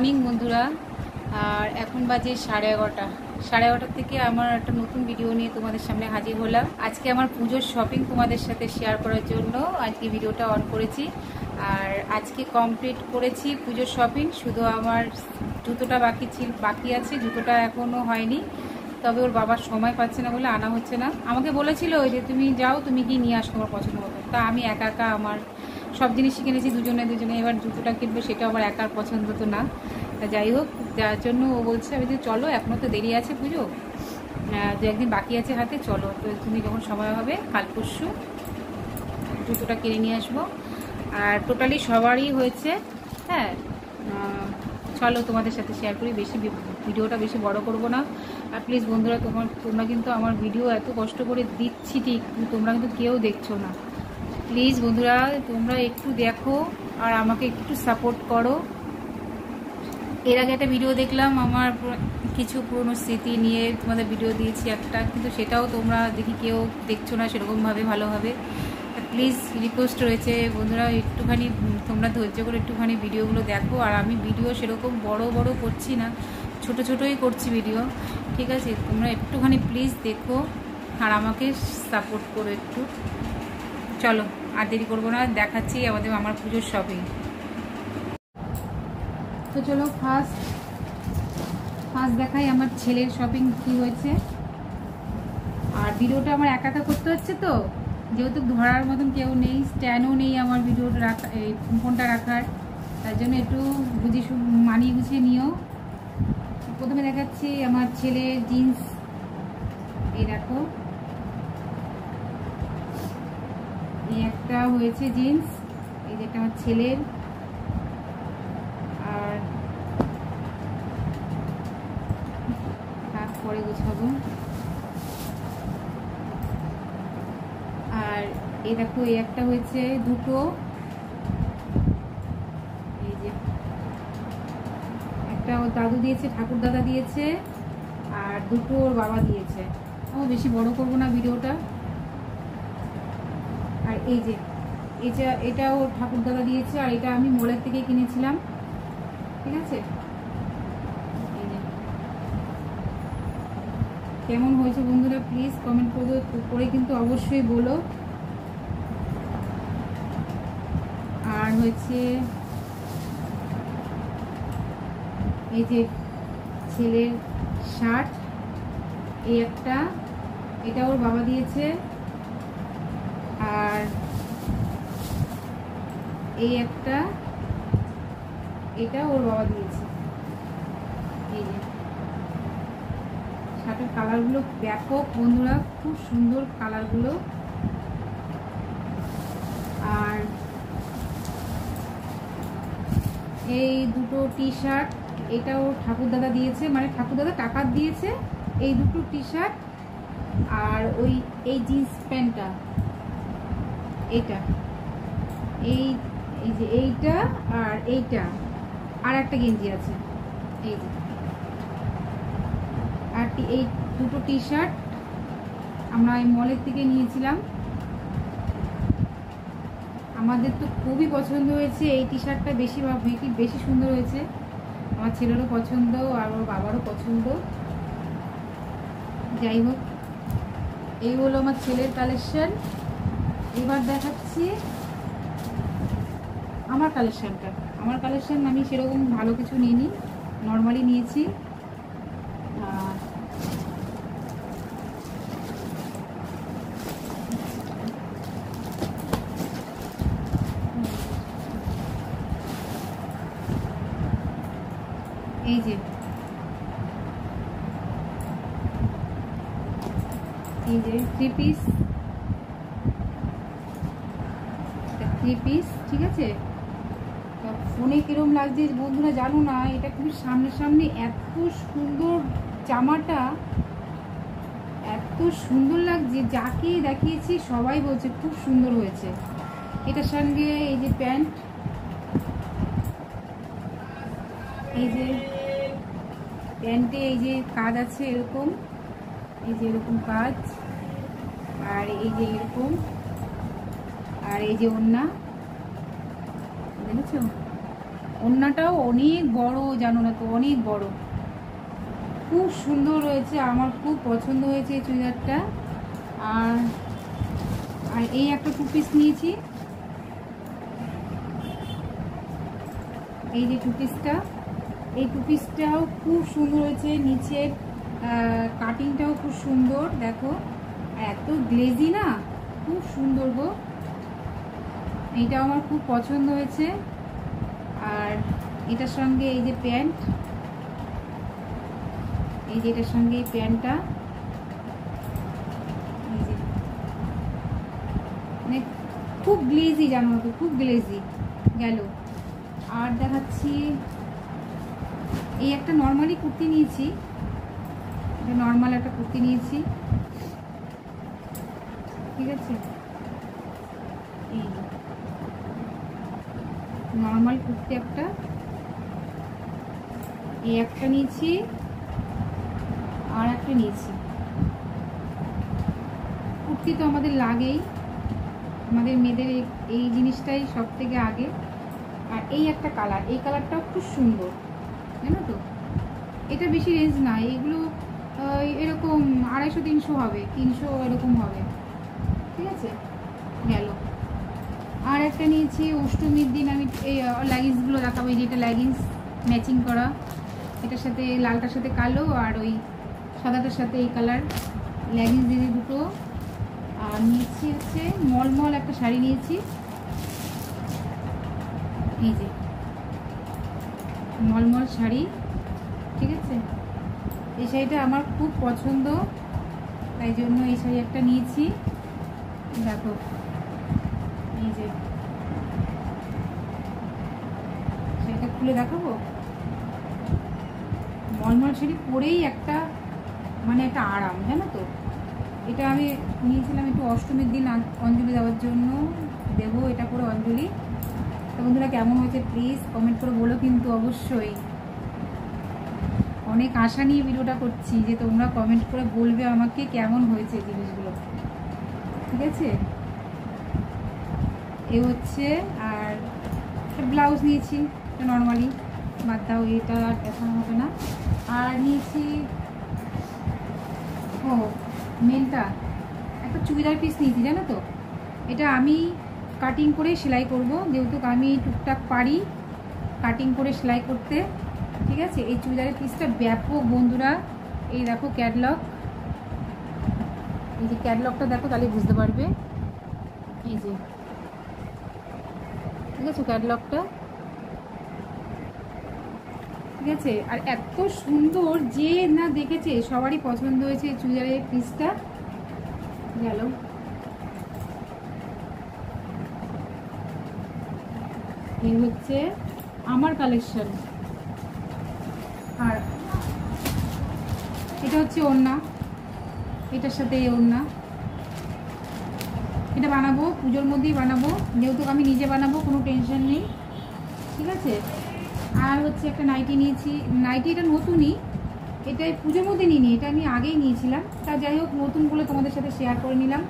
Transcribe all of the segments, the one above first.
Morning বন্ধুরা। আর এখন বাজে 11:30। 11:30 থেকে আমার একটা নতুন ভিডিও নিয়ে তোমাদের সামনে হাজির হলাম। আজকে আমার পুজোর শপিং তোমাদের সাথে শেয়ার করার জন্য আজকে ভিডিওটা অন করেছি। আর আজকে কমপ্লিট করেছি পুজোর শপিং। শুধু আমার জুতোটা বাকি আছে, জুতোটা এখনও হয়নি। তবে ওর বাবার সময় পাচ্ছে না বলে আনা হচ্ছে না। আমাকে বলেছিল যে তুমি যাও, তুমি কি নিয়ে আসো তোমার পছন্দ মতো। তা আমি একা একা আমার সব জিনিসই কিনেছি দুজনে। এবার জুতোটা কিনবো, সেটা আমার একার পছন্দ তো না। যাই হোক, যার জন্য ও বলছে আমি যে চলো, এখনও তো দেরি আছে পুজো, দু একদিন বাকি আছে হাতে, চলো তো তুমি যখন সময় হবে কাল পরশু জুতোটা কিনে নিয়ে আসবো। আর টোটালি সবারই হয়েছে। হ্যাঁ, চলো তোমাদের সাথে শেয়ার করি। ভিডিওটা বেশি বড় করব না। আর প্লিজ বন্ধুরা, তোমরা কিন্তু আমার ভিডিও এত কষ্ট করে দিচ্ছি ঠিক, তোমরা কিন্তু কেউ দেখছো না। প্লিজ বন্ধুরা, তোমরা একটু দেখো আর আমাকে একটু সাপোর্ট করো। এর আগে একটা ভিডিও দেখলাম, আমার কিছু পুরনো স্মৃতি নিয়ে তোমাদের ভিডিও দিয়েছি একটা, কিন্তু সেটাও তোমরা দেখি কেউ দেখছো না সেরকমভাবে ভালোভাবে। প্লিজ রিকোয়েস্ট রয়েছে বন্ধুরা, একটুখানি তোমরা ধৈর্য করে একটুখানি ভিডিওগুলো দেখো। আর আমি ভিডিও সেরকম বড় বড় করছি না, ছোট ছোটই করছি ভিডিও, ঠিক আছে? তোমরা একটুখানি প্লিজ দেখো আর আমাকে সাপোর্ট করো একটু। চলো আর দেরি করবো না, দেখাচ্ছি আমার পুজোর শপিং। তো চলো ফার্স্ট দেখাই আমার ছেলের শপিং কি হয়েছে। আর ভিডিওটা আমার একা একা করতে হচ্ছে, তো যেহেতু ধরার মতন কেউ নেই, স্ট্যান্ডও নেই আমার ভিডিওটা রাখা, এই ফোনটা রাখার, তার জন্য একটু মানিয়ে গুছিয়ে নিও। প্রথমে দেখাচ্ছি আমার ছেলের জিন্স। এই দেখো, এই একটা হয়েছে জিন্স, এই যেটা আমার ছেলের। আর পরে গোছাবো। আর এই দেখো, এই একটা হয়েছে, দুটো, এই যে একটা ওর দাদু দিয়েছে, ঠাকুর দাদা দিয়েছে, আর দুটো ওর বাবা দিয়েছে। আমি বেশি বড় করবো না ভিডিওটা। আর এই যে এটা ওর ঠাকুর দাদা দিয়েছে, আর এটা আমি মলের থেকে কিনেছিলাম, ঠিক আছে? কেমন হয়েছে বন্ধুরা প্লিজ কমেন্ট করে কিন্তু অবশ্যই বলো। আর হয়েছে এই যে ছেলের শার্ট, এই একটা, এটা ওর বাবা দিয়েছে। আর এই একটা, এটা ওর বাবা দিয়েছে। এই যে শার্টের কালারগুলো ব্যাপক বন্ধুরা, খুব সুন্দর কালারগুলো। আর এই দুটো টি শার্ট, এটাও ঠাকুরদাদা দিয়েছে, মানে ঠাকুরদাদা টাকা দিয়েছে। এই দুটো টি শার্ট আর এই জিন্স প্যান্টটা, এইটা, এই যে এইটা আর এইটা, আর একটা গেঞ্জি আছে, এই যে। আর এই দুটো টি শার্ট আমরা এই মলের থেকে নিয়েছিলাম, আমাদের তো খুবই পছন্দ হয়েছে। এই টি শার্টটা বেশি সুন্দর হয়েছে, আমার ছেলেরও পছন্দ আর ওর বাবারও পছন্দ। যাই হোক, এই হলো আমার ছেলের কালেকশন। এবার দেখাচ্ছি আমার কালেকশনটা। আমার কালেকশন আমি সেরকম ভালো কিছু নিইনি, নর্মালি নিয়েছি। এই যে থ্রি পিস, ঠিক আছে? ফোনে কিরম লাগছে বন্ধুরা জানো না, এটা খুবই সামনে এত সুন্দর, জামাটা এত সুন্দর লাগছে, যাকে দেখিয়েছি সবাই বলছে খুব সুন্দর হয়েছে। এটার সঙ্গে এই যে প্যান্ট, এই যে প্যান্টে এই যে কাজ আছে এরকম, এই যে এরকম কাজ, আর এই যে এরকম, আর এই যে ওড়না, দেখেছো? ওড়নাটাও অনেক বড়, জানো না তো, অনেক বড়, খুব সুন্দর হয়েছে, আমার খুব পছন্দ হয়েছে এই চুড়িদারটা। আর আর এই একটা 2 পিস নিয়েছি, এই যে 2 পিসটা, এই 2 পিসটাও খুব সুন্দর হয়েছে, নিচের কাটিংটাও খুব সুন্দর, দেখো এত গ্লেজি না, খুব সুন্দর গো, এইটাও আমার খুব পছন্দ হয়েছে। আর এটার সঙ্গে এই যে প্যান্ট, এই যে এটার সঙ্গে এই প্যান্টটা, এই যে মানে খুব গ্লেজি, জানো তো, খুব গ্লেজি গেল। আর দেখাচ্ছি, এই একটা নর্মালি কুর্তি নিয়েছি, এটা নর্মাল একটা কুর্তি নিয়েছি, ঠিক আছে, এই নর্মাল কুর্তি একটা, এই একটা নিয়েছি, আর একটা নিয়েছি। কুর্তি তো আমাদের লাগেই, আমাদের মেয়েদের এই জিনিসটাই সব থেকে আগে। আর এই একটা কালার, এই কালারটাও খুব সুন্দর, জানো তো, এটা বেশি রেঞ্জ না, এইগুলো এরকম 250-300 হবে, 300 এরকম হবে, ঠিক আছে, গেল। আর একটা নিয়েছি অষ্টমীর দিন, আমি এই লেগিংসগুলো দেখাবো, এই যে এটা লেগিংস ম্যাচিং করা, এটার সাথে লালটার সাথে কালো, আর ওই সাদাটার সাথে এই কালার লেগিংস দিয়ে দুটো। আর নিয়েছি হচ্ছে মলমল একটা শাড়ি নিয়েছি, এই যে মলমল শাড়ি, ঠিক আছে, এই শাড়িটা আমার খুব পছন্দ, তাই জন্য এই শাড়ি একটা নিয়েছি। দেখো এই যে শাড়িটা খুলে দেখাবো, মলমল শাড়ি পরেই একটা মানে একটা আরাম, জানো তো। এটা আমি নিয়েছিলাম একটু অষ্টমীর দিন অঞ্জলি দেওয়ার জন্য, দেবো এটা করে অঞ্জলি। তো বন্ধুরা কেমন হয়েছে প্লিজ কমেন্ট করে বলো কিন্তু অবশ্যই। অনেক আশা নিয়ে ভিডিওটা করছি যে তোমরা কমেন্ট করে বলবে আমাকে কেমন হয়েছে জিনিসগুলো, ঠিক আছে। এ হচ্ছে, আর ব্লাউজ নিয়েছি নর্মালি, বাদ দাও, এটা আর দেখানো হবে না। আর নিয়েছি, ও মেনটা একটা চুড়িদার পিস নিয়েছি, জানো তো, এটা আমি কাটিং করে সেলাই করব, যেহেতু আমি টুকটাক পারি কাটিং করে সেলাই করতে, ঠিক আছে। এই চুড়িদারের পিসটা ব্যাপক বন্ধুরা, এই দেখো ক্যাটলগ, এই যে ক্যাটলগটা দেখো তাহলে বুঝতে পারবে, এই যে, ঠিক আছে, ক্যাটলগটা, ঠিক আছে। আর এত সুন্দর, যে না দেখেছে সবারই পছন্দ হয়েছে চুড়িদারের পিসটা, গেল। এই হচ্ছে আমার কালেকশন। আর এটা হচ্ছে ওড়না, এটার সাথে এই ওড়না, এটা বানাবো পুজোর মধ্যেই বানাবো, যেহেতু আমি নিজে বানাবো, কোনো টেনশন নেই, ঠিক আছে। আর হচ্ছে একটা নাইটি নিয়েছি, নাইটি এটা নতুনই, এটাই পুজোর মধ্যে নিইনি, এটা আমি আগেই নিয়েছিলাম, তা যাই হোক নতুন বলে তোমাদের সাথে শেয়ার করে নিলাম।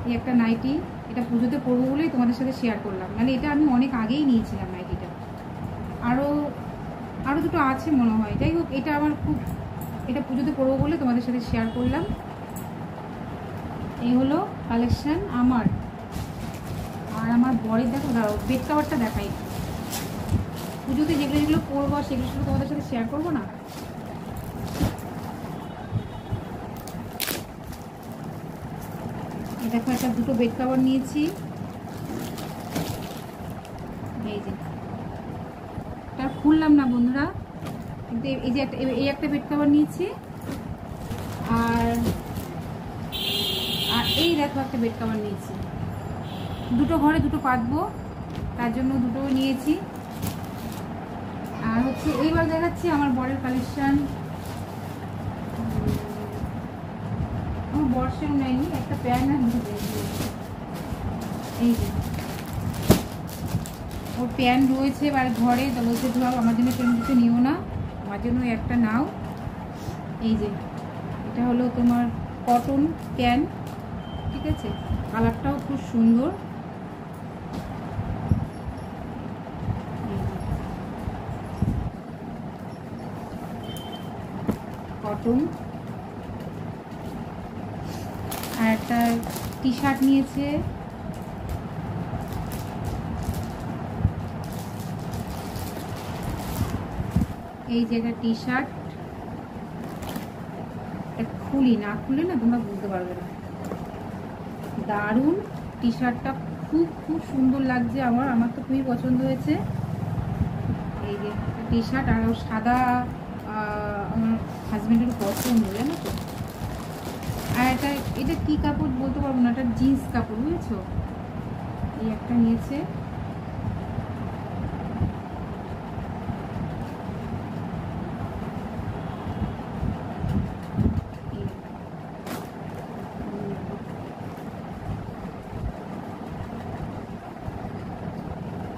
এই একটা নাইটি, এটা পুজোতে পরবো বলেই তোমাদের সাথে শেয়ার করলাম, নাহলে এটা আমি অনেক আগেই নিয়েছিলাম নাইটিটা। আরও দুটো আছে মনে হয়, যাই হোক এটা আমার খুব, এটা পুজোতে পরবো বলে তোমাদের সাথে শেয়ার করলাম। এই হলো কালেকশান আমার। আর আমার বরের দেখো, দাঁড়াও বেড কাভারটা দেখাই, পুজোতে যেগুলো যেগুলো পরবো সেগুলো সেগুলো তোমাদের সাথে শেয়ার করবো না। দেখো একটা দুটো বেড কাভার নিয়েছি, এই যে এটা খুললাম না বন্ধুরা, কিন্তু এই যে একটা বেড কাভার নিয়েছি, আর এই দেখো একটা বেড কাভার নিয়েছি, দুটো ঘরে দুটো পাতবো তার জন্য দুটো নিয়েছি। আর হচ্ছে এইবার দেখাচ্ছি আমার বরের কালেকশন, আমার বর্ষেও নেয়নি, একটা প্যান্ট আর দুটো, এই যে ওর প্যান্ট রয়েছে এবার ঘরে, তো বলছে ধোয়াও আমার জন্য প্যান্ট কিছু নিও না, আমার জন্য একটা নাও। এই যে এটা হলো তোমার কটন প্যান্ট, ঠিক আছে, কালারটাও খুব সুন্দর, বটম, আর একটা টি শার্ট নিয়েছে। এই যে একটা টি শার্ট, খুলি না খুলে না তোমরা বুঝতে পারবে না, দারুণ টি শার্টটা, খুব খুব সুন্দর লাগছে আমার তো খুবই পছন্দ হয়েছে। এই যে টি শার্ট, আর সাদা আমার হাজব্যান্ডের পছন্দ, জানো তো। আর এটা কি কাপড় বলতে পারবো না, এটা জিন্স কাপড়, বুঝেছো। এই একটা নিয়েছে।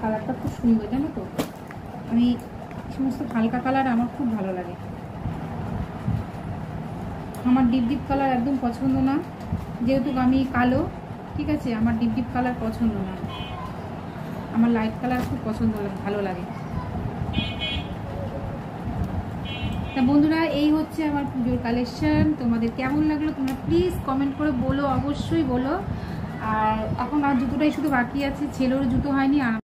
কালারটা খুব সুন্দর, জানো তো। আমি সমস্ত হালকা কালার আমার খুব ভালো লাগে। আমার ডিপ ডিপ কালার একদম পছন্দ না, যেহেতু আমি কালো, ঠিক আছে। আমার ডিপ ডিপ কালার পছন্দ না, আমার লাইট কালার খুব পছন্দ, ভালো লাগে। তা বন্ধুরা, এই হচ্ছে আমার পুজোর কালেকশন। তোমাদের কেমন লাগলো তোমরা প্লিজ কমেন্ট করে বলো, অবশ্যই বলো। আর এখন আর জুতোটাই শুধু বাকি আছে, ছেলেরও জুতো হয়নি।